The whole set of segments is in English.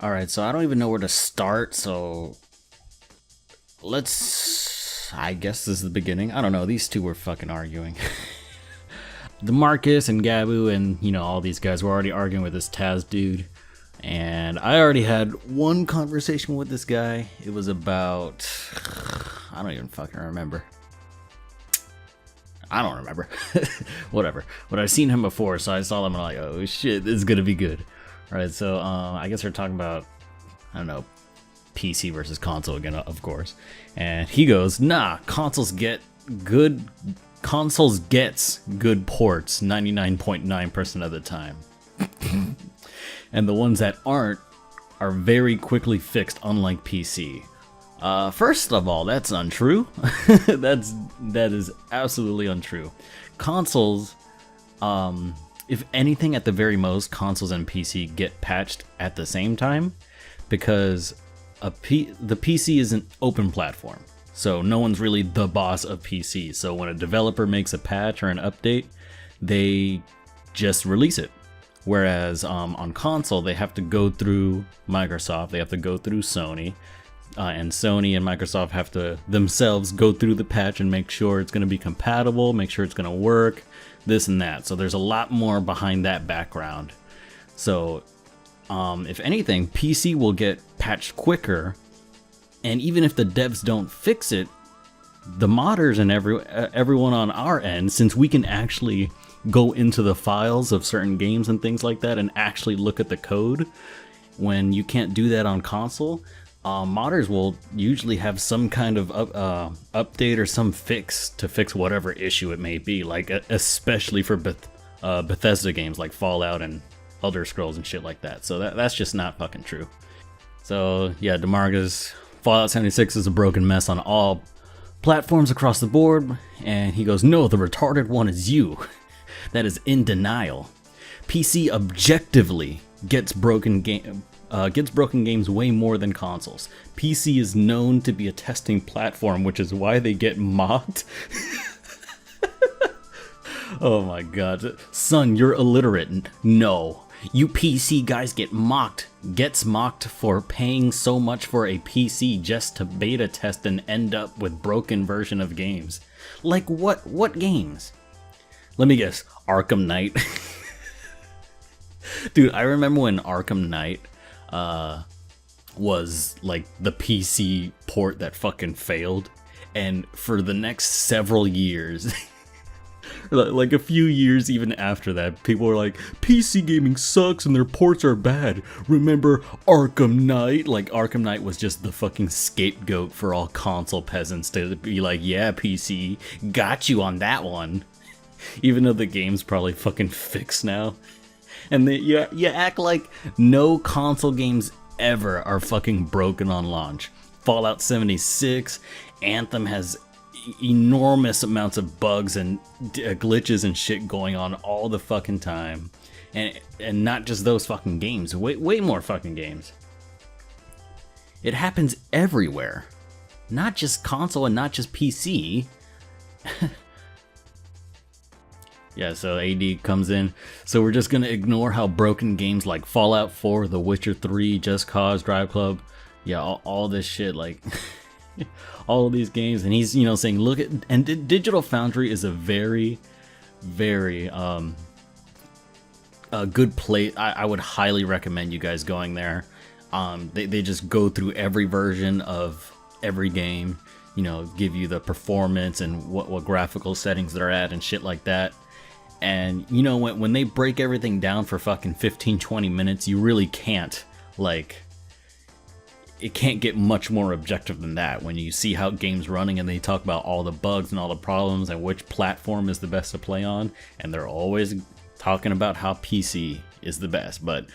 Alright, so I don't even know where to start, so I guess this is the beginning. I don't know, these two were fucking arguing. DeMarcus and Gabu and, all these guys were already arguing with this Taz dude. And I already had one conversation with this guy. It was about... I don't even fucking remember. I don't remember. Whatever. But I've seen him before, so I saw him and I'm like, oh shit, this is gonna be good. Alright, so I guess we're talking about, I don't know, PC versus console again, of course. And he goes, nah, consoles gets good ports 99.9% of the time. And the ones that aren't are very quickly fixed, unlike PC. First of all, that's untrue. That is absolutely untrue. Consoles, if anything, at the very most, consoles and PC get patched at the same time, because the PC is an open platform, so no one's really the boss of PC. So when a developer makes a patch or an update, they just release it. Whereas on console, they have to go through Microsoft, they have to go through Sony, and Sony and Microsoft have to themselves go through the patch and make sure it's going to be compatible, make sure it's going to work, this and that. So there's a lot more behind that background. So if anything, PC will get patched quicker, and even if the devs don't fix it, the modders and everyone on our end, since we can actually go into the files of certain games and things like that and actually look at the code, when you can't do that on console, modders will usually have some kind of update or some fix to fix whatever issue it may be, like especially for Bethesda games like Fallout and Elder Scrolls and shit like that. So that's just not fucking true. So yeah, DeMarcus, Fallout 76 is a broken mess on all platforms across the board, and he goes, no, the retarded one is you. That is in denial. PC objectively gets broken games way more than consoles. PC is known to be a testing platform, which is why they get mocked. Oh my god. Son, you're illiterate. No. You PC guys gets mocked for paying so much for a PC just to beta test and end up with broken version of games. Like what games? Let me guess, Arkham Knight. Dude, I remember when Arkham Knight was like the PC port that fucking failed, and for the next several years, like a few years even after that, people were like, PC gaming sucks and their ports are bad. Remember Arkham Knight? Like, Arkham Knight was just the fucking scapegoat for all console peasants to be like, yeah, PC, got you on that one. Even though the game's probably fucking fixed now. And you act like no console games ever are fucking broken on launch. Fallout 76, Anthem has enormous amounts of bugs and glitches and shit going on all the fucking time. And not just those fucking games, way more fucking games. It happens everywhere. Not just console and not just PC. Yeah, so AD comes in. So we're just gonna ignore how broken games like Fallout 4, The Witcher 3, Just Cause, Drive Club, yeah, all this shit, like all of these games. And he's, saying, look at, and Digital Foundry is a very, very a good place. I would highly recommend you guys going there. They just go through every version of every game, give you the performance and what graphical settings they're at and shit like that. And when they break everything down for fucking 15-20 minutes, you really can't, like, it can't get much more objective than that when you see how games running and they talk about all the bugs and all the problems and which platform is the best to play on, and they're always talking about how PC is the best. But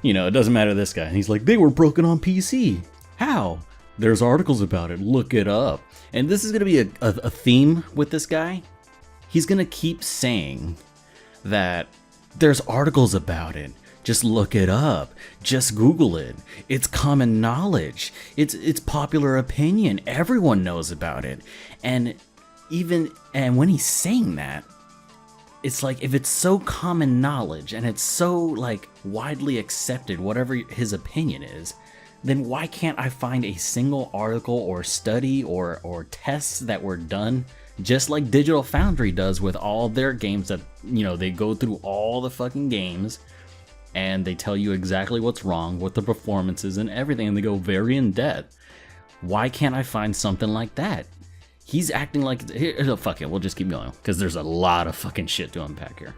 it doesn't matter to this guy, and he's like, they were broken on PC. How? There's articles about it, look it up. And this is gonna be a theme with this guy. He's gonna keep saying that there's articles about it. Just look it up. Just Google it. It's common knowledge. It's popular opinion. Everyone knows about it. And when he's saying that, it's like, if it's so common knowledge and it's so like widely accepted, whatever his opinion is, then why can't I find a single article or study or tests that were done just like Digital Foundry does with all their games, that, you know, they go through all the fucking games and they tell you exactly what's wrong with the performances and everything, and they go very in depth. Why can't I find something like that? He's acting like, fuck it, we'll just keep going, because there's a lot of fucking shit to unpack here.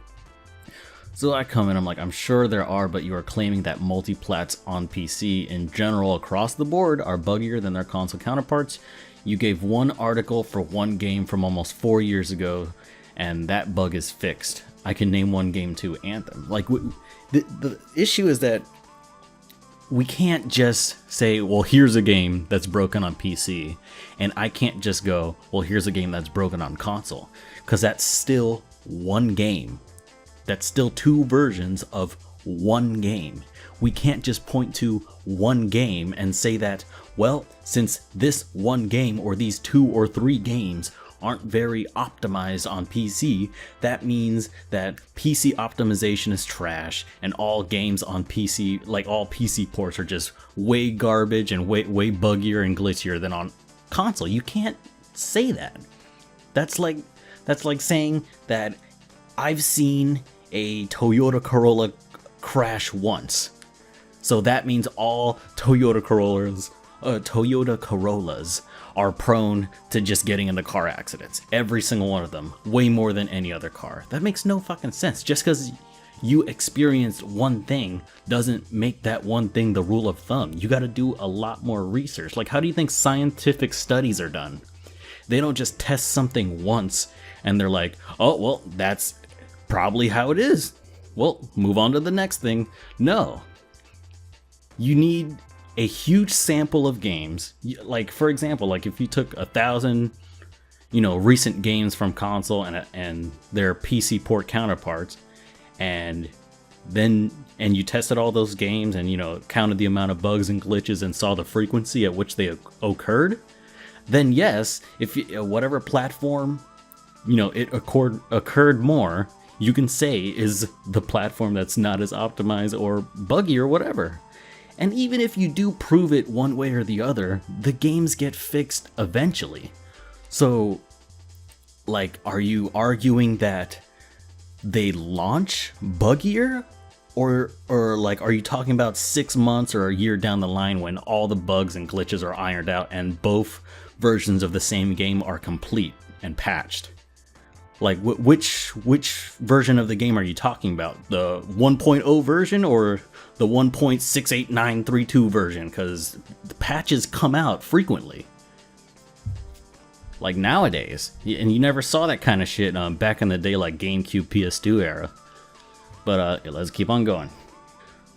So I come in, I'm like, I'm sure there are, but you are claiming that multiplats on PC in general across the board are buggier than their console counterparts. You gave one article for one game from almost 4 years ago, and that bug is fixed. I can name one game too, Anthem. Like, the issue is that we can't just say, well, here's a game that's broken on PC, and I can't just go, well, here's a game that's broken on console, because that's still one game. That's still two versions of one game. We can't just point to one game and say that, well, since this one game or these 2 or 3 games aren't very optimized on PC, that means that PC optimization is trash and all games on PC, like all PC ports, are just way garbage and way buggier and glitchier than on console. You can't say that. That's like saying that I've seen a Toyota Corolla crash once, so that means all Toyota Corollas are prone to just getting into car accidents. Every single one of them, way more than any other car. That makes no fucking sense. Just because you experienced one thing doesn't make that one thing the rule of thumb. You got to do a lot more research. Like, how do you think scientific studies are done? They don't just test something once and they're like, oh, well, that's probably how it is. Well, move on to the next thing. No. You need a huge sample of games. Like, for example, like if you took 1,000, recent games from console and their PC port counterparts, and you tested all those games and counted the amount of bugs and glitches and saw the frequency at which they occurred, then yes, if whatever platform it occurred more, you can say is the platform that's not as optimized or buggy or whatever. And even if you do prove it one way or the other, the games get fixed eventually. So, like, are you arguing that they launch buggier? Or like, are you talking about 6 months or a year down the line when all the bugs and glitches are ironed out and both versions of the same game are complete and patched? Like, which version of the game are you talking about? The 1.0 version or the 1.68932 version? Because the patches come out frequently. Like nowadays. And you never saw that kind of shit back in the day, like GameCube, PS2 era. But let's keep on going.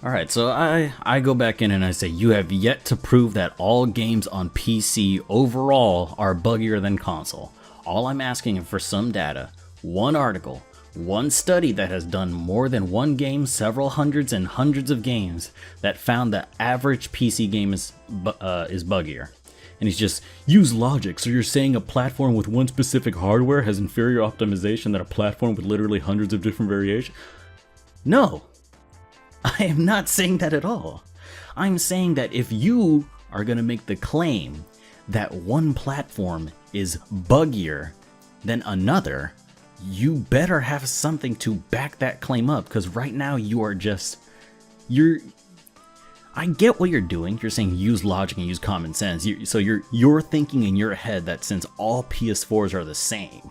Alright, so I go back in and I say, you have yet to prove that all games on PC overall are buggier than console. All I'm asking is for some data, one article, one study that has done more than one game, several hundreds and hundreds of games, that found the average PC game is buggier. And he's just, use logic, so you're saying a platform with one specific hardware has inferior optimization than a platform with literally hundreds of different variations? No, I am not saying that at all. I'm saying that if you are going to make the claim that one platform is buggier than another, you better have something to back that claim up, because right now you are just, I get what you're doing. You're saying use logic and use common sense. So you're thinking in your head that since all PS4s are the same,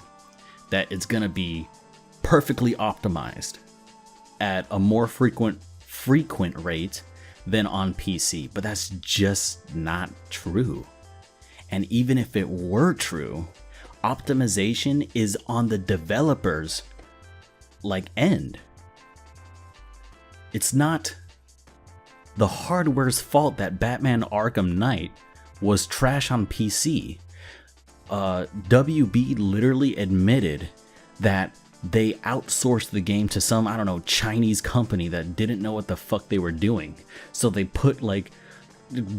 that it's going to be perfectly optimized at a more frequent rate than on PC, but that's just not true. And even if it were true, optimization is on the developer's end. It's not the hardware's fault that Batman Arkham Knight was trash on PC. WB literally admitted that they outsourced the game to some, Chinese company that didn't know what the fuck they were doing. So they put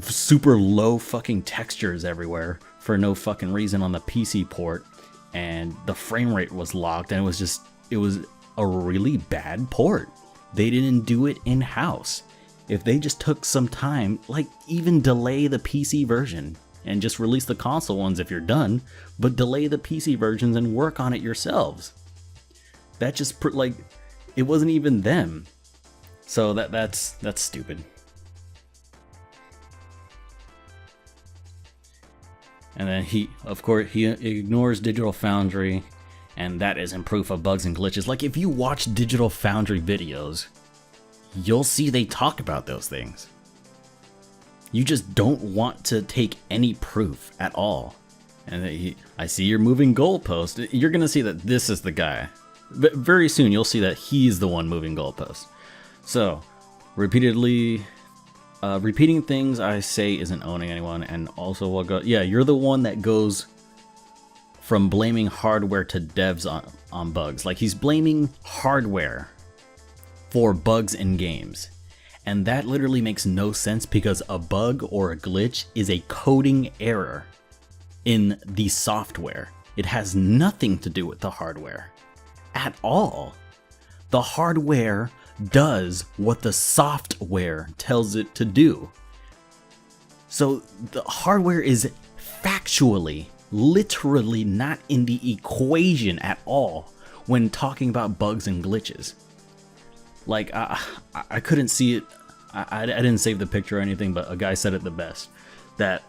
super low fucking textures everywhere for no fucking reason on the PC port, and the frame rate was locked, and it was a really bad port. They didn't do it in-house. If they just took some time, like even delay the PC version and just release the console ones if you're done, but delay the PC versions and work on it yourselves. That just like, it wasn't even them. So that's stupid. And then he ignores Digital Foundry, and that isn't proof of bugs and glitches. Like, if you watch Digital Foundry videos, you'll see they talk about those things. You just don't want to take any proof at all. And I see you're moving goalposts. You're gonna see that this is the guy. But very soon you'll see that he's the one moving goalposts. So, repeating things I say isn't owning anyone, and also yeah, you're the one that goes from blaming hardware to devs on bugs. Like, he's blaming hardware for bugs in games. And that literally makes no sense, because a bug or a glitch is a coding error in the software. It has nothing to do with the hardware at all. The hardware does what the software tells it to do. So the hardware is factually, literally not in the equation at all when talking about bugs and glitches. Like, I couldn't see it. I didn't save the picture or anything, but a guy said it the best. That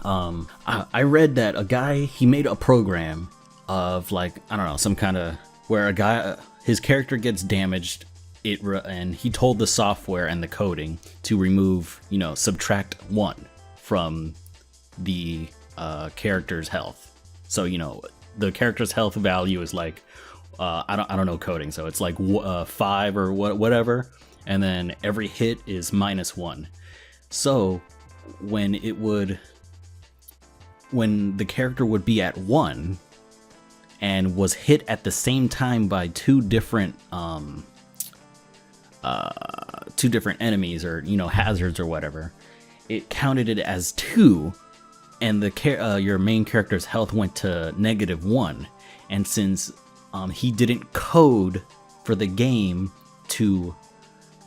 I read that a guy, he made a program of, like, I don't know, some kind of, where a guy, his character gets damaged, and he told the software and the coding to remove, subtract 1 from the character's health. So, the character's health value is like, I don't know coding, so it's like 5 or whatever, and then every hit is -1. So when the character would be at 1 and was hit at the same time by two different enemies, or hazards or whatever, it counted it as 2, and your main character's health went to -1. And since he didn't code for the game to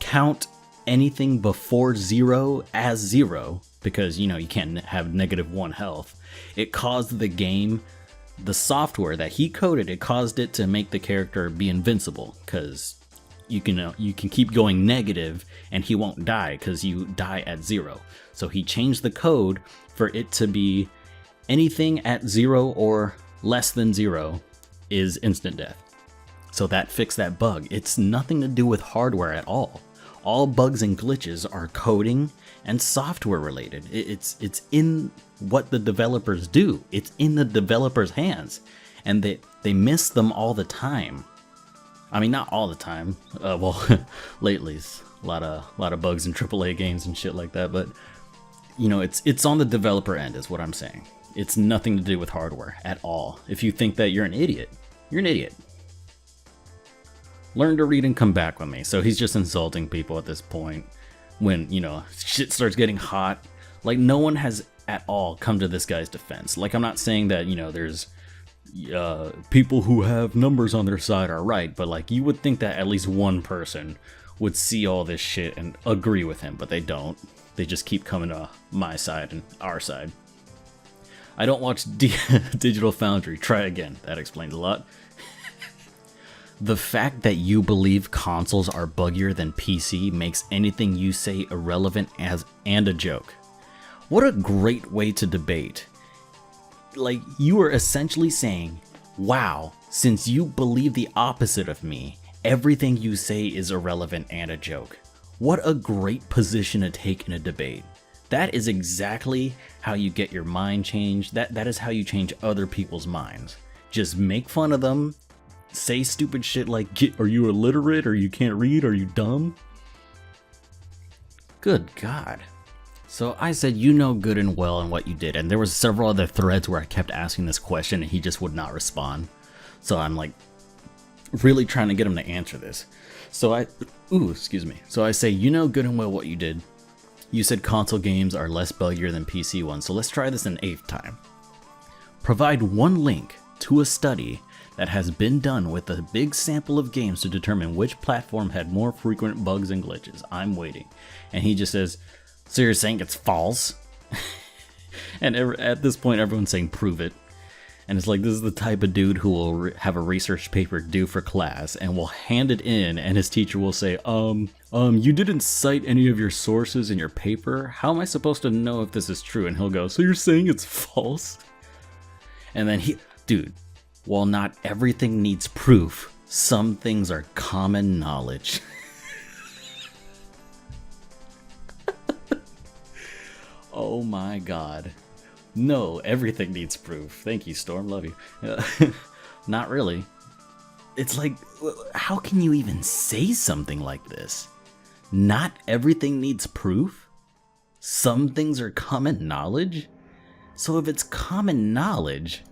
count anything before 0 as 0, because you can't have -1 health, it caused the game, the software that he coded, it caused it to make the character be invincible, because you can keep going negative and he won't die because you die at 0. So he changed the code for it to be anything at 0 or less than 0 is instant death. So that fixed that bug. It's nothing to do with hardware at all. All bugs and glitches are coding and software related. It's in what the developers do. It's in the developers' hands, and they miss them all the time. I mean, not all the time. Well, lately it's a lot of bugs in AAA games and shit like that. But it's on the developer end, is what I'm saying. It's nothing to do with hardware at all. If you think that, you're an idiot. You're an idiot. Learn to read and come back with me. So he's just insulting people at this point when, shit starts getting hot. Like, no one has at all come to this guy's defense. Like, I'm not saying that, there's people who have numbers on their side are right, but like, you would think that at least one person would see all this shit and agree with him, but they don't. They just keep coming to my side and our side. I don't watch Digital Foundry. Try again. That explains a lot. The fact that you believe consoles are buggier than PC makes anything you say irrelevant and a joke. What a great way to debate. Like, you are essentially saying, wow, since you believe the opposite of me, everything you say is irrelevant and a joke. What a great position to take in a debate. That is exactly how you get your mind changed. That is how you change other people's minds. Just make fun of them. Say stupid shit like, are you illiterate, or you can't read, are you dumb? Good God. So I said, good and well in what you did, and there was several other threads where I kept asking this question and he just would not respond. So I'm like really trying to get him to answer this. So So I say, good and well what you did. You said console games are less buggier than PC ones, so let's try this an 8th time. Provide one link to a study that has been done with a big sample of games to determine which platform had more frequent bugs and glitches. I'm waiting. And he just says, so you're saying it's false? And at this point, everyone's saying, prove it. And it's like, this is the type of dude who will have a research paper due for class and will hand it in, and his teacher will say, you didn't cite any of your sources in your paper? How am I supposed to know if this is true? And he'll go, so you're saying it's false? And then dude, while not everything needs proof, some things are common knowledge. Oh my god. No, everything needs proof. Thank you, Storm. Love you. Not really. It's like, how can you even say something like this? Not everything needs proof? Some things are common knowledge? So if it's common knowledge,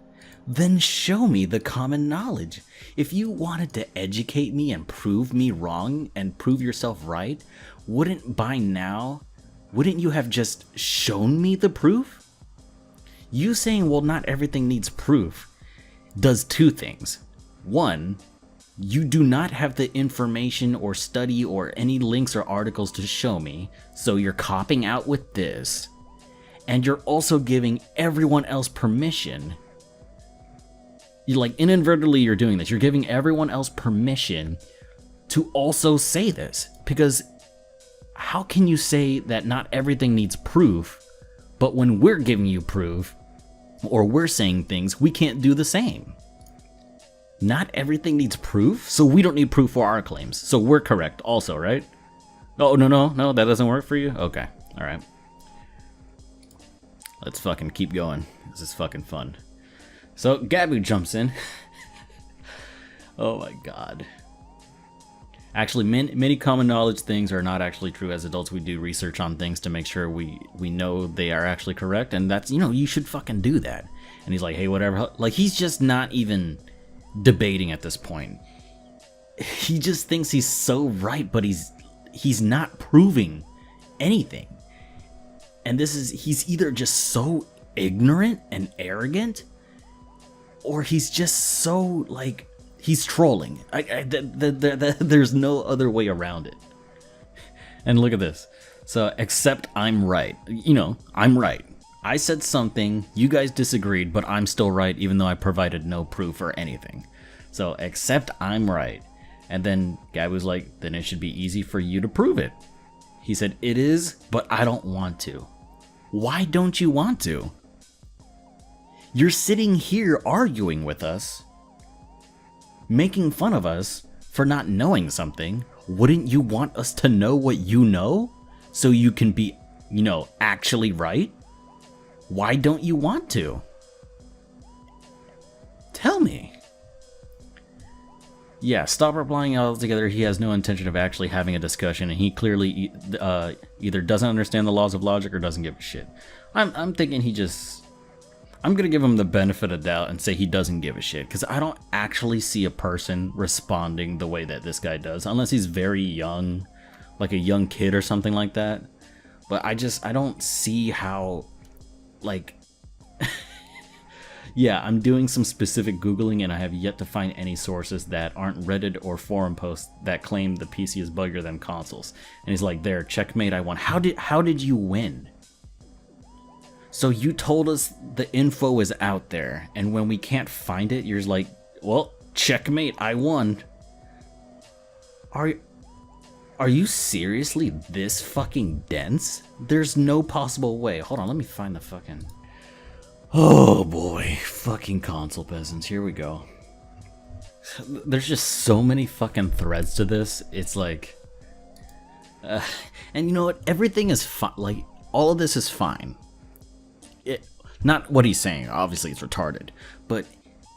then show me the common knowledge. If you wanted to educate me and prove me wrong and prove yourself right, wouldn't you have just shown me the proof? You saying, well, not everything needs proof, does two things. One, you do not have the information or study or any links or articles to show me, so you're copping out with this. And you're also giving everyone else permission. Inadvertently, you're doing this. You're giving everyone else permission to also say this. Because how can you say that not everything needs proof, but when we're giving you proof, or we're saying things, we can't do the same? Not everything needs proof, so we don't need proof for our claims. So we're correct also, right? Oh, no, that doesn't work for you? Okay, alright. Let's fucking keep going. This is fucking fun. So, Gabu jumps in. Oh my god. Actually, many common knowledge things are not actually true. As adults, we do research on things to make sure we know they are actually correct, and that's, you should fucking do that. And he's like, hey, whatever. Like, he's just not even debating at this point. He just thinks he's so right, but he's not proving anything. And he's either just so ignorant and arrogant, or he's just so, like, he's trolling. There's no other way around it. And look at this. So, except I'm right. I'm right. I said something, you guys disagreed, but I'm still right even though I provided no proof or anything. So, except I'm right. And then Guy was like, then it should be easy for you to prove it. He said, it is, but I don't want to. Why don't you want to? You're sitting here arguing with us, making fun of us for not knowing something. Wouldn't you want us to know what you know so you can be, actually right? Why don't you want to? Tell me. Yeah, stop replying altogether. He has no intention of actually having a discussion, and he clearly either doesn't understand the laws of logic or doesn't give a shit. I'm thinking I'm gonna give him the benefit of doubt and say he doesn't give a shit, because I don't actually see a person responding the way that this guy does, unless he's very young, like a young kid or something like that. But I don't see how, like, yeah, I'm doing some specific Googling and I have yet to find any sources that aren't Reddit or forum posts that claim the PC is buggier than consoles. And he's like, there, checkmate, I won. How did you win? So you told us the info is out there, and when we can't find it, you're like, well, checkmate, I won. Are you seriously this fucking dense? There's no possible way. Hold on, let me find the fucking... Oh boy, fucking console peasants, here we go. There's just so many fucking threads to this, it's like... and you know what, everything is fine, like, all of this is fine. Not what he's saying, obviously it's retarded, but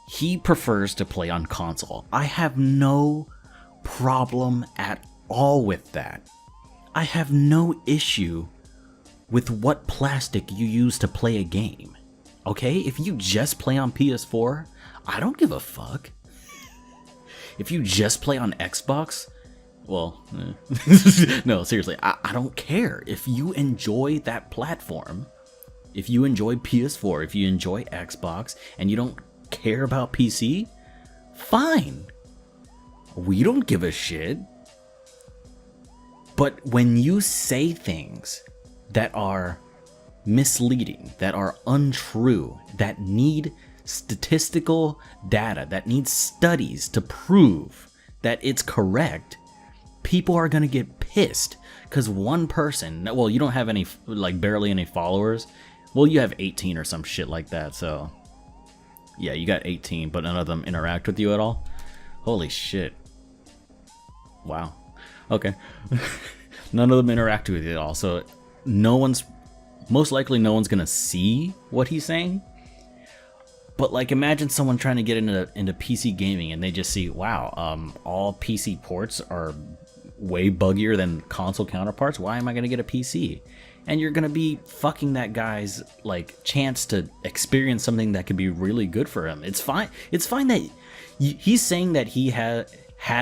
he prefers to play on console. I have no problem at all with that. I have no issue with what plastic you use to play a game. Okay, if you just play on PS4, I don't give a fuck. If you just play on Xbox, well, no, seriously, I don't care. If you enjoy that platform, if you enjoy PS4, if you enjoy Xbox, and you don't care about PC, fine. We don't give a shit. But when you say things that are misleading, that are untrue, that need statistical data, that need studies to prove that it's correct, people are gonna get pissed because one person, well, you don't have any, like, barely any followers. Well, you have 18 or some shit like that, so yeah, you got 18, but none of them interact with you at all. Holy shit. Wow. Okay. None of them interact with you at all, so most likely no one's gonna see what he's saying. But like, imagine someone trying to get into PC gaming and they just see, wow, all PC ports are way buggier than console counterparts. Why am I gonna get a PC? And you're gonna be fucking that guy's like chance to experience something that could be really good for him. It's fine. It's fine that he's saying that he had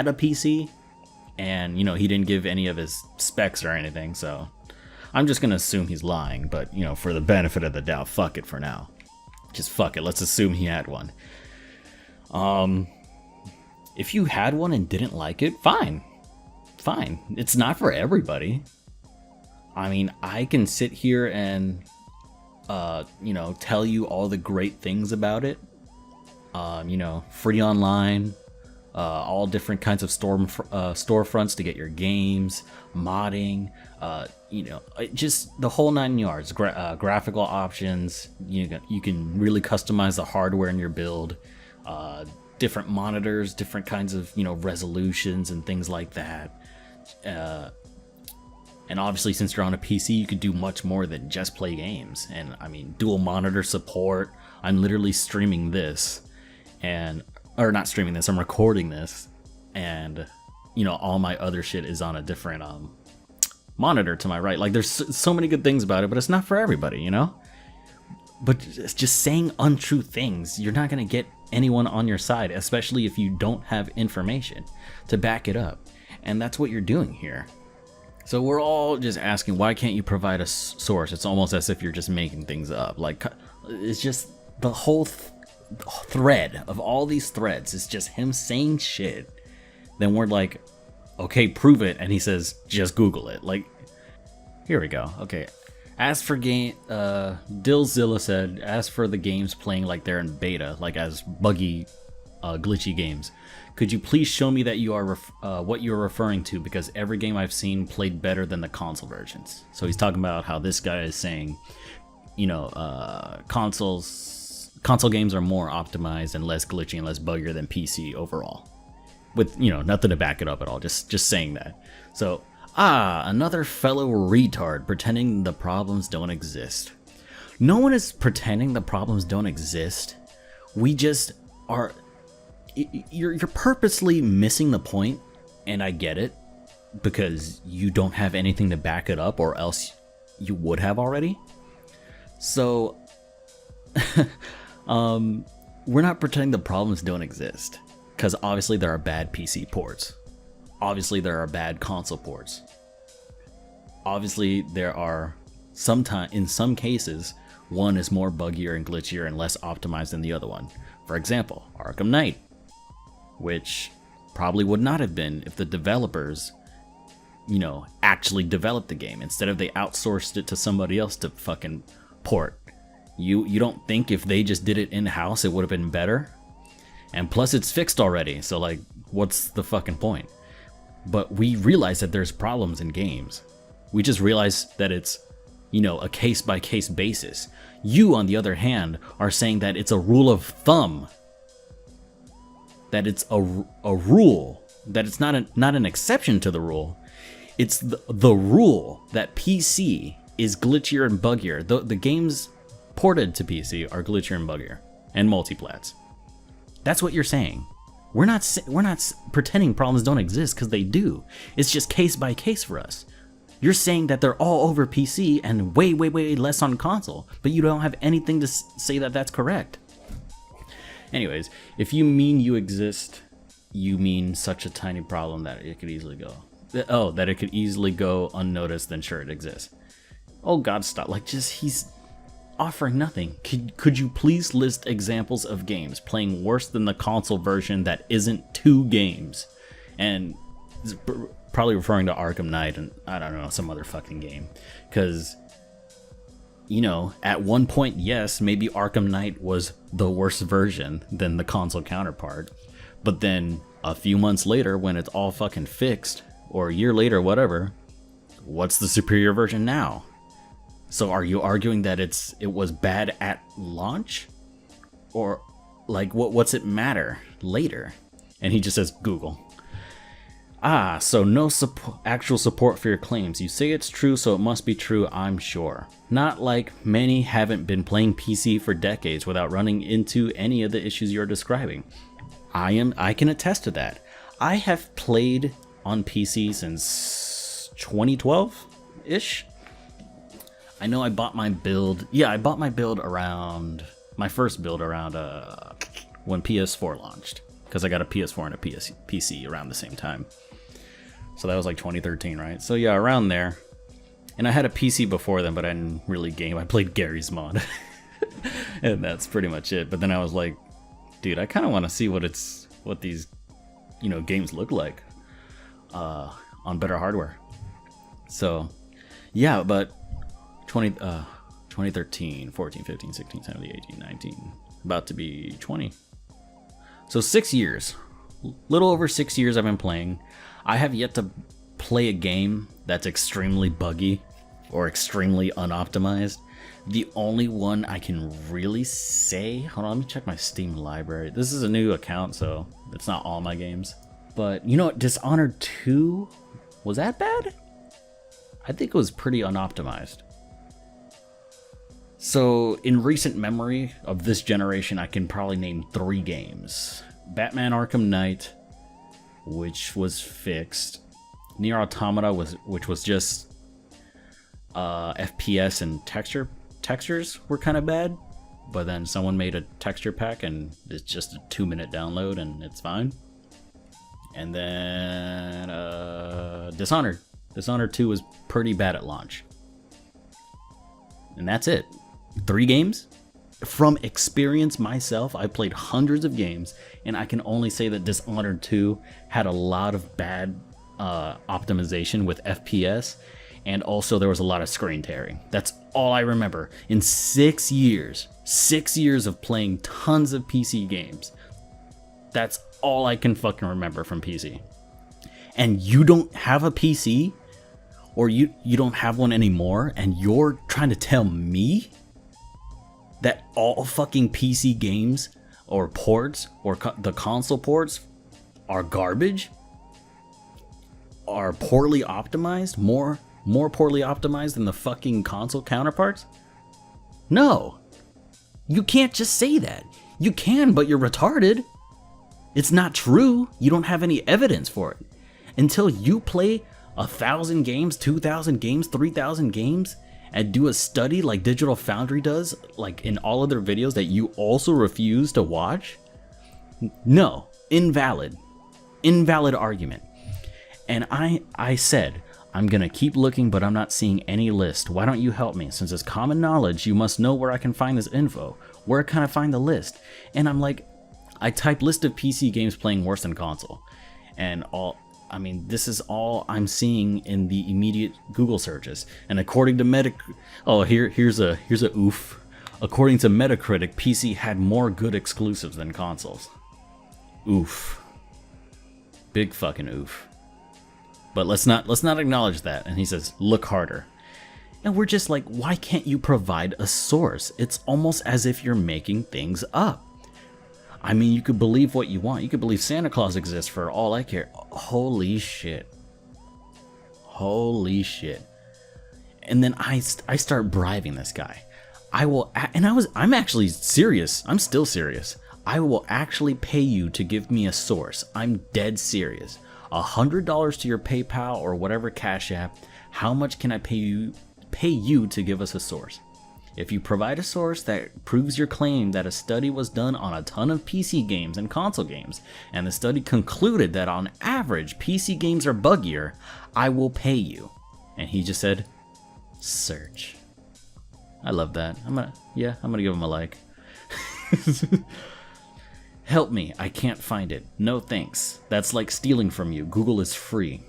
a PC, and you know, he didn't give any of his specs or anything. So I'm just gonna assume he's lying. But you know, for the benefit of the doubt, fuck it for now. Just fuck it. Let's assume he had one. If you had one and didn't like it, fine. Fine. It's not for everybody. I mean, I can sit here and, you know, tell you all the great things about it. You know, free online, all different kinds of storefronts to get your games, modding, you know, just the whole 9 yards. Graphical options. You can really customize the hardware in your build. Different monitors, different kinds of, you know, resolutions and things like that. And obviously, since you're on a PC, you could do much more than just play games. And I mean, dual monitor support. I'm literally streaming this, or not streaming this, I'm recording this, and you know, all my other shit is on a different monitor to my right. Like, there's so many good things about it, but it's not for everybody, you know. But just saying untrue things, you're not gonna get anyone on your side, especially if you don't have information to back it up. And that's what you're doing here. So we're all just asking, why can't you provide a source? It's almost as if you're just making things up. Like, it's just the whole thread of all these threads is just him saying shit. Then we're like, okay, prove it. And he says, just Google it. Like, here we go. Okay. As for game, Dillzilla said, as for the games playing like they're in beta, like as buggy, glitchy games, could you please show me that you are what you're referring to? Because every game I've seen played better than the console versions. So he's talking about how this guy is saying, you know, console games are more optimized and less glitchy and less buggier than PC overall. With, you know, nothing to back it up at all. Just saying that. So, another fellow retard pretending the problems don't exist. No one is pretending the problems don't exist. We just are. You're purposely missing the point, and I get it, because you don't have anything to back it up, or else you would have already. So, we're not pretending the problems don't exist, because obviously there are bad PC ports. Obviously there are bad console ports. Obviously there are in some cases, one is more buggier and glitchier and less optimized than the other one. For example, Arkham Knight, which probably would not have been if the developers, you know, actually developed the game. Instead of they outsourced it to somebody else to fucking port. You don't think if they just did it in-house it would have been better? And plus it's fixed already, so like, what's the fucking point? But we realize that there's problems in games. We just realize that it's, you know, a case-by-case basis. You, on the other hand, are saying that it's a rule of thumb. That it's a rule. That it's not an exception to the rule. It's the rule that PC is glitchier and buggier. The games ported to PC are glitchier and buggier. And multiplats. That's what you're saying. We're not pretending problems don't exist, because they do. It's just case by case for us. You're saying that they're all over PC and way, way, way less on console, but you don't have anything to say that that's correct. Anyways, if you mean you exist, you mean such a tiny problem that it could easily go. Oh, that it could easily go unnoticed, then sure, it exists. Oh God, stop. Like, just, he's offering nothing. Could you please list examples of games playing worse than the console version that isn't 2 games? And probably referring to Arkham Knight and I don't know, some other fucking game. Because, you know, at one point, yes, maybe Arkham Knight was the worst version than the console counterpart. But then a few months later, when it's all fucking fixed, or a year later, whatever, what's the superior version now? So are you arguing that it was bad at launch? Or like what's it matter later? And he just says Google. Ah, so no actual support for your claims. You say it's true, so it must be true, I'm sure. Not like many haven't been playing PC for decades without running into any of the issues you're describing. I can attest to that. I have played on PC since 2012-ish. I know I bought my build. Yeah, I bought my build around my first build around when PS4 launched, because I got a PS4 and a PC around the same time. So that was like 2013, right? So yeah, around there. And I had a PC before then, but I didn't really game. I played Gary's Mod, and that's pretty much it. But then I was like, dude, I kind of want to see what these, you know, games look like on better hardware. So yeah, but 2013, 14, 15, 16, 17, 18, 19, about to be 20. So 6 years, little over 6 years I've been playing. I have yet to play a game that's extremely buggy or extremely unoptimized. The only one I can really say, hold on, let me check my Steam library. This is a new account, so it's not all my games. But you know what, Dishonored 2, was that bad? I think it was pretty unoptimized. So in recent memory of this generation, I can probably name 3 games. Batman Arkham Knight, which was fixed. Nier Automata, which was just FPS and textures were kind of bad, but then someone made a texture pack and it's just a 2-minute download and it's fine. And then Dishonored 2 was pretty bad at launch. And that's it. 3 games? From experience myself, I played hundreds of games, and I can only say that Dishonored 2 had a lot of bad optimization with FPS, and also there was a lot of screen tearing. That's all I remember. In 6 years of playing tons of PC games, that's all I can fucking remember from PC. And you don't have a PC? Or you don't have one anymore, and you're trying to tell me that all fucking PC games or ports or the console ports are garbage? Are poorly optimized? More poorly optimized than the fucking console counterparts? No. You can't just say that. You can, but you're retarded. It's not true. You don't have any evidence for it. Until you play 1,000 games, 2,000 games, 3,000 games, and do a study like Digital Foundry does, like in all of their videos that you also refuse to watch? No, invalid argument. And I said, I'm gonna keep looking, but I'm not seeing any list. Why don't you help me? Since it's common knowledge, you must know where I can find this info. Where can I find the list? And I'm like, I type list of PC games playing worse than console, and this is all I'm seeing in the immediate Google searches. And according to here's a oof. According to Metacritic, PC had more good exclusives than consoles. Oof. Big fucking oof. But let's not acknowledge that. And he says, look harder. And we're just like, why can't you provide a source? It's almost as if you're making things up. I mean, you could believe what you want. You could believe Santa Claus exists for all I care. Holy shit. Holy shit. And then I start bribing this guy. I'm actually serious. I'm still serious. I will actually pay you to give me a source. I'm dead serious. $100 to your PayPal or whatever Cash App. How much can I pay you to give us a source? If you provide a source that proves your claim that a study was done on a ton of PC games and console games, and the study concluded that on average PC games are buggier, I will pay you. And he just said, search. I love that. I'm gonna give him a like. Help me, I can't find it. No thanks. That's like stealing from you. Google is free.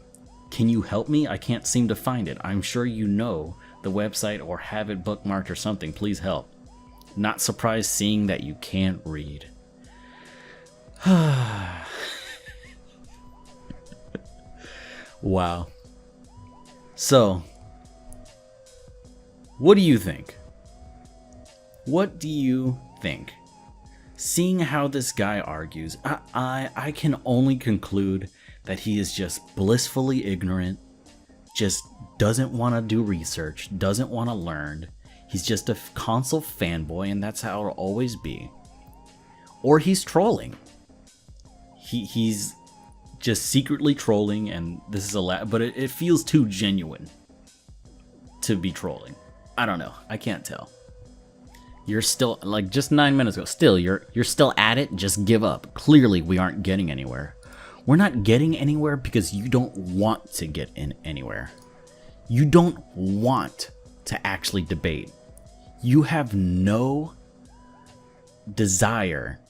Can you help me? I can't seem to find it. I'm sure you know the website or have it bookmarked or something. Please help. Not surprised seeing that you can't read. Wow. So, what do you think? What do you think? Seeing how this guy argues, I can only conclude that he is just blissfully ignorant, just doesn't want to do research, doesn't want to learn. He's just a console fanboy, and that's how it'll always be. Or he's trolling. He's just secretly trolling, and this is but it feels too genuine to be trolling. I don't know. I can't tell. You're still, like, just 9 minutes ago, still, you're still at it. Just give up. Clearly, we aren't getting anywhere. We're not getting anywhere because you don't want to get in anywhere. You don't want to actually debate. You have no desire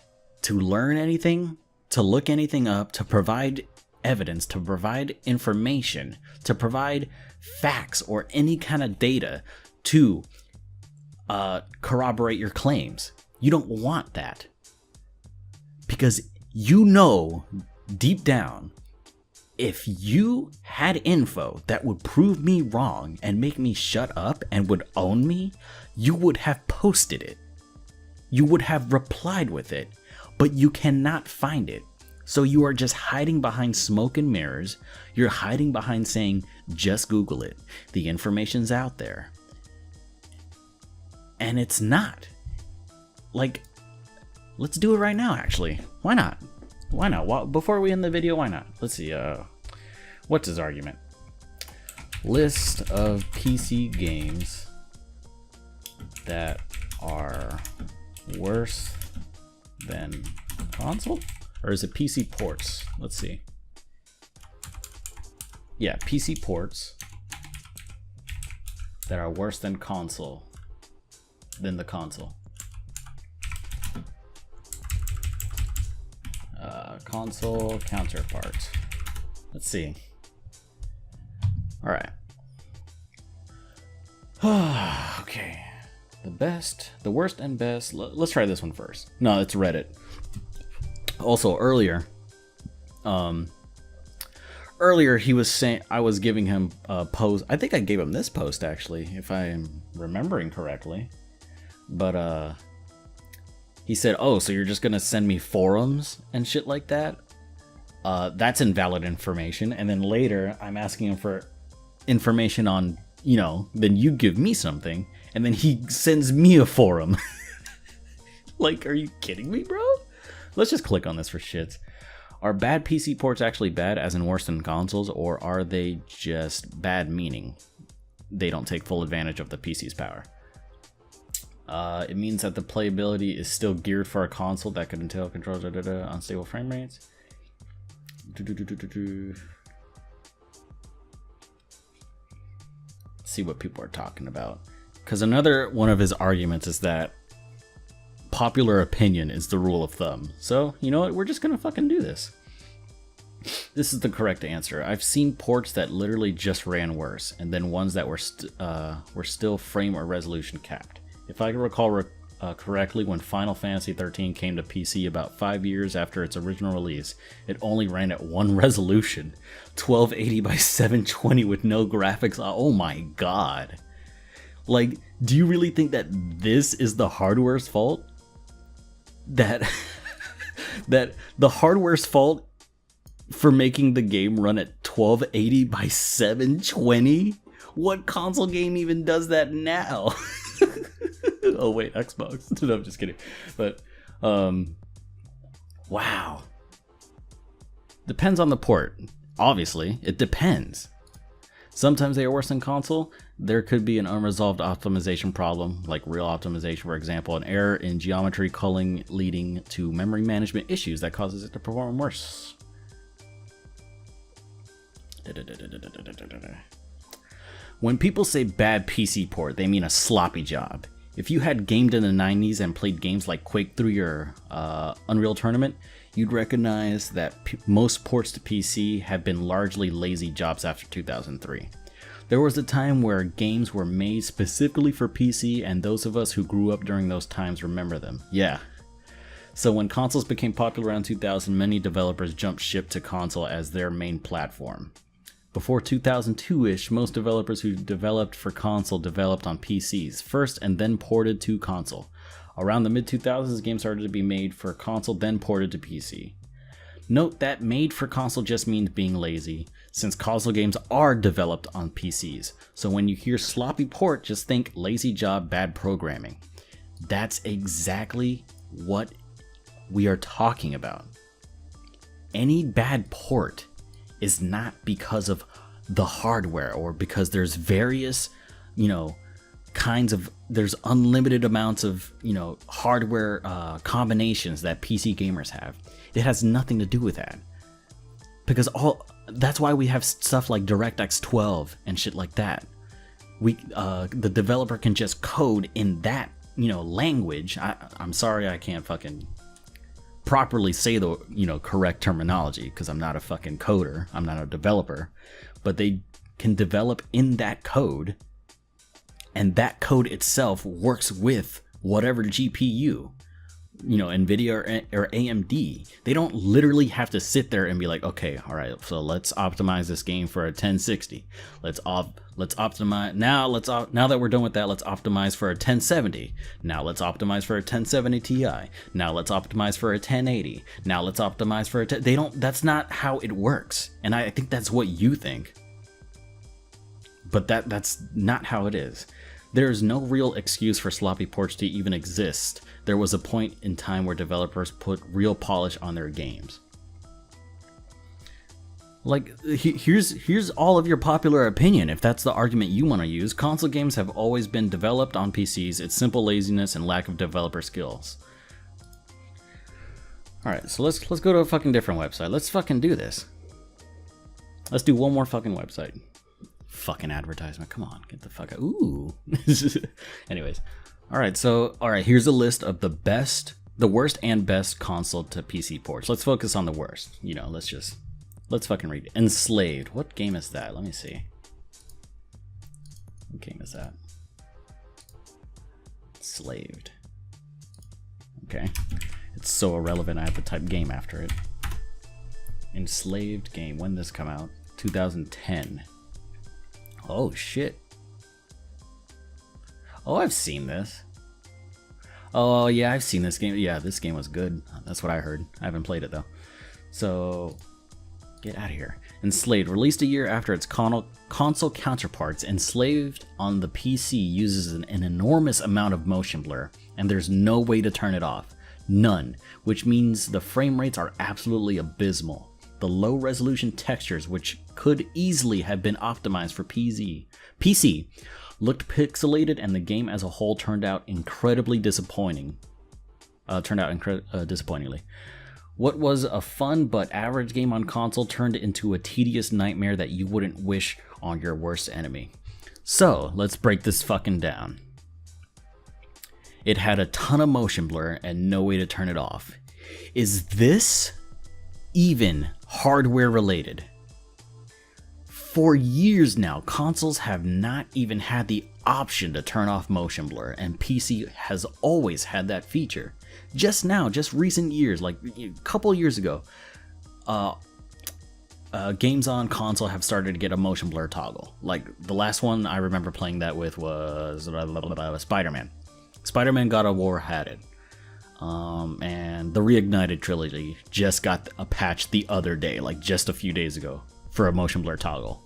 to learn anything, to look anything up, to provide evidence, to provide information, to provide facts or any kind of data to corroborate your claims. You don't want that. Because you know deep down, if you had info that would prove me wrong and make me shut up and would own me, you would have posted it. You would have replied with it, but you cannot find it. So you are just hiding behind smoke and mirrors. You're hiding behind saying, just Google it. The information's out there. And it's not. Like, let's do it right now, actually. Why not? Why not? Well, before we end the video, why not? Let's see. What's his argument? List of PC games that are worse than console? Or is it PC ports? Let's see. Yeah, PC ports that are worse than console. Than the console. Console counterpart. Let's see. All right. Okay. The best, the worst and best. Let's try this one first. No, it's Reddit. Also, earlier he was saying, I was giving him a post. I think I gave him this post, actually, if I'm remembering correctly. But he said, oh, so you're just gonna send me forums and shit like that? That's invalid information. And then later I'm asking him for information on, you know, then you give me something, and then he sends me a forum. Like, are you kidding me, bro? Let's just click on this for shits. Are bad PC ports actually bad, as in worse than consoles, or are they just bad meaning they don't take full advantage of the PC's power? It means that the playability is still geared for a console that could entail controls, unstable frame rates. See what people are talking about. Because another one of his arguments is that popular opinion is the rule of thumb. So, you know what? We're just gonna fucking do this. This is the correct answer. I've seen ports that literally just ran worse, and then ones that were still frame or resolution capped. If I can recall correctly, when Final Fantasy XIII came to PC about 5 years after its original release, it only ran at one resolution, 1280 by 720 with no graphics. Oh my god. Like, do you really think that this is the hardware's fault? That the hardware's fault for making the game run at 1280 by 720? What console game even does that now? Oh wait, Xbox. No, I'm just kidding. But wow. Depends on the port. Obviously, it depends. Sometimes they are worse than console. There could be an unresolved optimization problem, like real optimization, for example, an error in geometry culling leading to memory management issues that causes it to perform worse. When people say bad PC port, they mean a sloppy job. If you had gamed in the 90s and played games like Quake through your Unreal Tournament, you'd recognize that most ports to PC have been largely lazy jobs after 2003. There was a time where games were made specifically for PC, and those of us who grew up during those times remember them. Yeah. So when consoles became popular around 2000, many developers jumped ship to console as their main platform. Before 2002-ish, most developers who developed for console developed on PCs first and then ported to console. Around the mid-2000s, games started to be made for console, then ported to PC. Note that made for console just means being lazy, since console games are developed on PCs. So when you hear sloppy port, just think lazy job, bad programming. That's exactly what we are talking about. Any bad port is not because of the hardware or because there's various, there's unlimited amounts of, hardware combinations that PC gamers have. It has nothing to do with that. Because that's why we have stuff like DirectX 12 and shit like that. The developer can just code in that, language. I'm sorry I can't fucking properly say the correct terminology because I'm not a fucking coder, I'm not a developer, but they can develop in that code, and that code itself works with whatever GPU, NVIDIA or AMD. They don't literally have to sit there and be like, okay, all right, so let's optimize this game for a 1060. Let's optimize now that we're done with that, let's optimize for a 1070. Now let's optimize for a 1070 Ti. Now let's optimize for a 1080. Now let's optimize for that's not how it works. And I think that's what you think. But that's not how it is. There is no real excuse for sloppy ports to even exist. There was a point in time where developers put real polish on their games. Like, here's all of your popular opinion, if that's the argument you want to use. Console games have always been developed on PCs. It's simple laziness and lack of developer skills. Alright, so let's go to a fucking different website. Let's fucking do this. Let's do one more fucking website. Fucking advertisement, come on, get the fuck out. Ooh. Anyways. Alright, here's a list of the worst and best console to PC ports. Let's focus on the worst. Let's fucking read it. Enslaved. What game is that? Let me see. What game is that? Enslaved. Okay. It's so irrelevant I have to type game after it. Enslaved game. When did this come out? 2010. Oh shit. Oh, I've seen this. Oh yeah, I've seen this game. Yeah, this game was good. That's what I heard. I haven't played it though. So, get out of here. Enslaved, released a year after its console counterparts, Enslaved on the PC uses an enormous amount of motion blur, and there's no way to turn it off. None, which means the frame rates are absolutely abysmal. The low resolution textures, which could easily have been optimized for PC, looked pixelated, and the game as a whole turned out incredibly disappointing. Disappointingly. What was a fun but average game on console turned into a tedious nightmare that you wouldn't wish on your worst enemy. So, let's break this fucking down. It had a ton of motion blur and no way to turn it off. Is this even hardware related? For years now, consoles have not even had the option to turn off motion blur, and PC has always had that feature. Just now, just recent years, like a couple years ago, games on console have started to get a motion blur toggle. Like the last one I remember playing that with was Spider-Man. Spider-Man God of War had it. And the Reignited trilogy just got a patch the other day, like just a few days ago, for a motion blur toggle.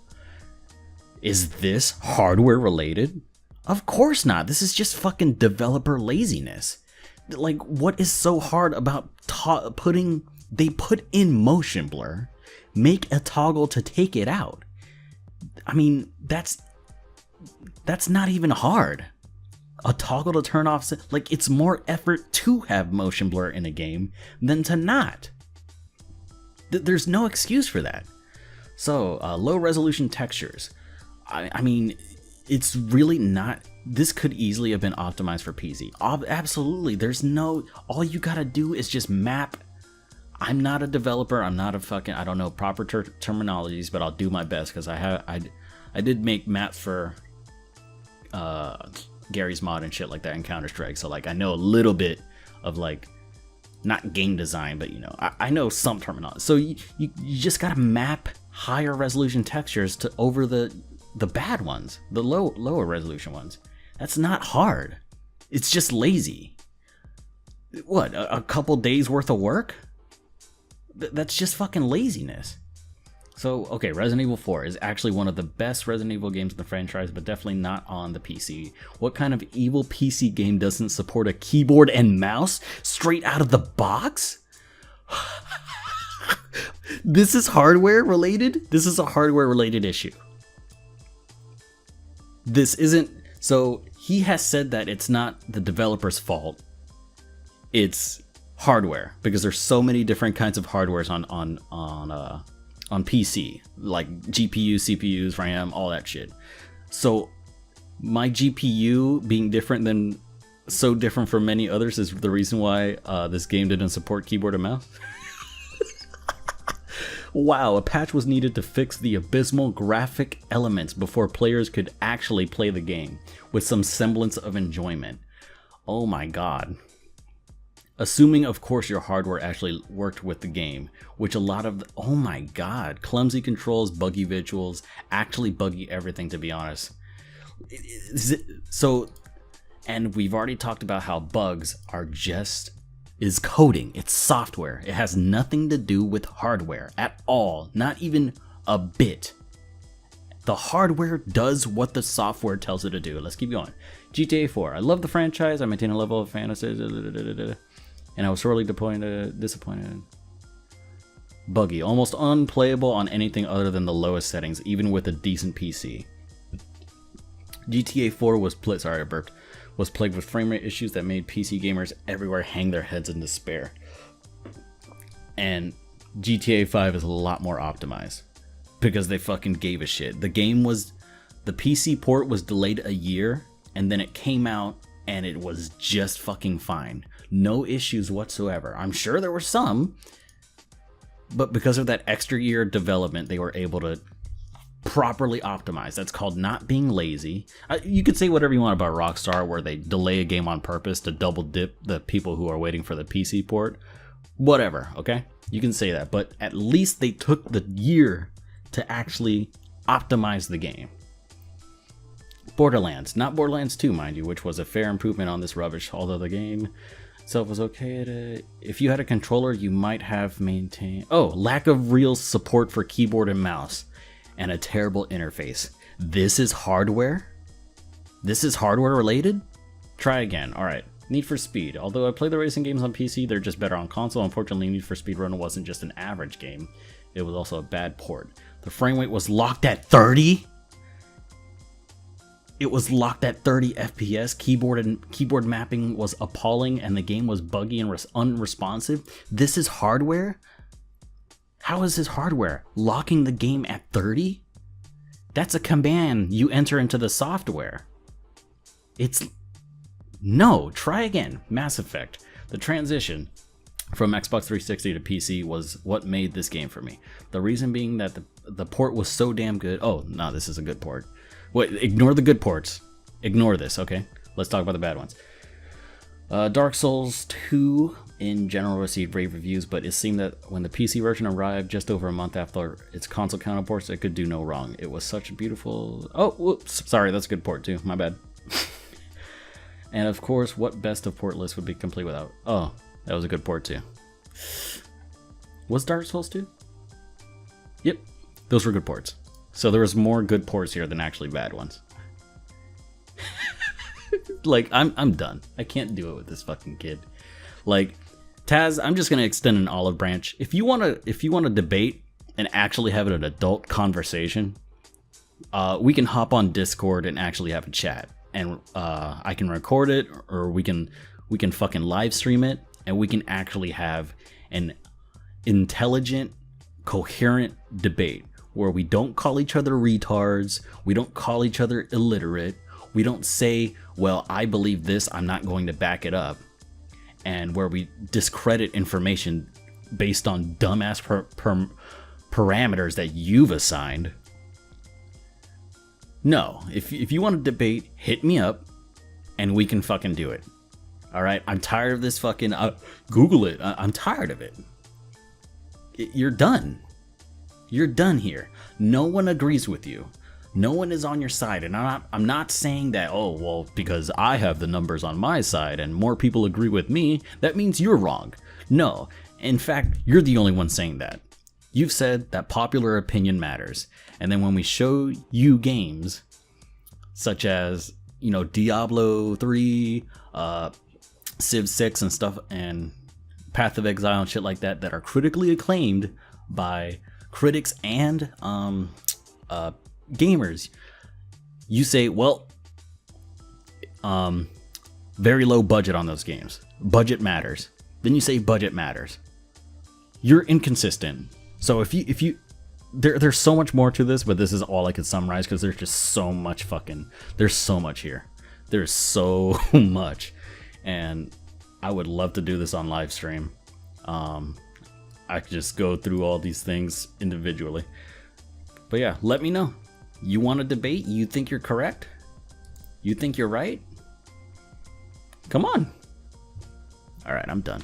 Is this hardware related? Of course not. This is just fucking developer laziness. Like, what is so hard about they put in motion blur, make a toggle to take it out? I mean, that's not even hard. A toggle to turn off, like, it's more effort to have motion blur in a game than to not. There's no excuse for that. So, low resolution textures. I mean, it's really not. This could easily have been optimized for PC. Absolutely. There's no, all you gotta do is just map. I'm not a developer. I'm not a fucking, I don't know proper terminologies, but I'll do my best because I did make maps for Gary's Mod and shit like that in Counter-Strike. So like I know a little bit of like, not game design, but you know, I know some terminology. So you just gotta map higher resolution textures to over the bad ones, the lower resolution ones. That's not hard. It's just lazy. What, a couple days worth of work? That's just fucking laziness. So, okay, Resident Evil 4 is actually one of the best Resident Evil games in the franchise, but definitely not on the PC. What kind of evil PC game doesn't support a keyboard and mouse straight out of the box? This is hardware related? This is a hardware related issue. This isn't, so he has said that it's not the developer's fault. It's hardware, because there's so many different kinds of hardwares on PC, like GPU, CPUs, RAM, all that shit. So my GPU being so different from many others is the reason why this game didn't support keyboard and mouse. Wow, a patch was needed to fix the abysmal graphic elements before players could actually play the game with some semblance of enjoyment. Oh my god. Assuming, of course, your hardware actually worked with the game, which a lot of, oh my god, clumsy controls, buggy visuals, actually buggy everything, to be honest. So, and we've already talked about how bugs is coding, it's software. It has nothing to do with hardware at all, not even a bit. The hardware does what the software tells it to do. Let's keep going. GTA 4, I love the franchise, I maintain a level of fantasy, and I was sorely disappointed. Buggy, almost unplayable on anything other than the lowest settings, even with a decent PC. GTA 4 was plagued with frame rate issues that made PC gamers everywhere hang their heads in despair. And GTA 5 is a lot more optimized because they fucking gave a shit. The PC port was delayed a year, and then it came out and it was just fucking fine. No issues whatsoever. I'm sure there were some, but because of that extra year of development, they were able to properly optimize. That's called not being lazy. You could say whatever you want about Rockstar, where they delay a game on purpose to double dip the people who are waiting for the PC port. Whatever, okay? You can say that, but at least they took the year to actually optimize the game. Borderlands, not Borderlands 2, mind you, which was a fair improvement on this rubbish, although the game itself was okay. If you had a controller, you might have maintained... Oh, lack of real support for keyboard and mouse, and a terrible interface. This is hardware? This is hardware related? Try again. Alright. Need for Speed. Although I play the racing games on PC, they're just better on console. Unfortunately, Need for Speed Run wasn't just an average game. It was also a bad port. The frame rate was locked at 30? It was locked at 30 FPS. Keyboard mapping was appalling, and the game was buggy and unresponsive. This is hardware? How is this hardware? Locking the game at 30? That's a command you enter into the software. No, try again. Mass Effect. The transition from Xbox 360 to PC was what made this game for me. The reason being that the port was so damn good. Oh, no, this is a good port. Wait, ignore the good ports. Ignore this, okay? Let's talk about the bad ones. Dark Souls 2 in general received rave reviews, but it seemed that when the PC version arrived just over a month after its console counterports, it could do no wrong. It was such a beautiful... Oh, whoops. Sorry, that's a good port too. My bad. And of course, what best of port list would be complete without... Oh, that was a good port too. Was Dark Souls 2? Yep, those were good ports. So there was more good ports here than actually bad ones. Like, I'm done. I can't do it with this fucking kid. Like, Taz, I'm just gonna extend an olive branch. If you wanna debate and actually have an adult conversation, we can hop on Discord and actually have a chat. And I can record it, or we can fucking live stream it, and we can actually have an intelligent, coherent debate where we don't call each other retards, we don't call each other illiterate, we don't say, well, I believe this, I'm not going to back it up, and where we discredit information based on dumbass parameters that you've assigned. No, if you want to debate, hit me up and we can fucking do it. All right, I'm tired of this fucking Google it. I'm tired of it. You're done. You're done here. No one agrees with you. No one is on your side, and I'm not saying that, oh, well, because I have the numbers on my side and more people agree with me, that means you're wrong. No, in fact, you're the only one saying that. You've said that popular opinion matters, and then when we show you games such as, you know, Diablo 3, Civ 6 and stuff, and Path of Exile and shit like that, that are critically acclaimed by critics and gamers, you say, well, very low budget on those games. Budget matters. Then you say budget matters. You're inconsistent. So if you there's so much more to this, but this is all I could summarize because there's just so much there's so much here. There's so much, and I would love to do this on live stream. I could just go through all these things individually. But yeah, let me know. You want to debate? You think you're correct? You think you're right? Come on. All right, I'm done.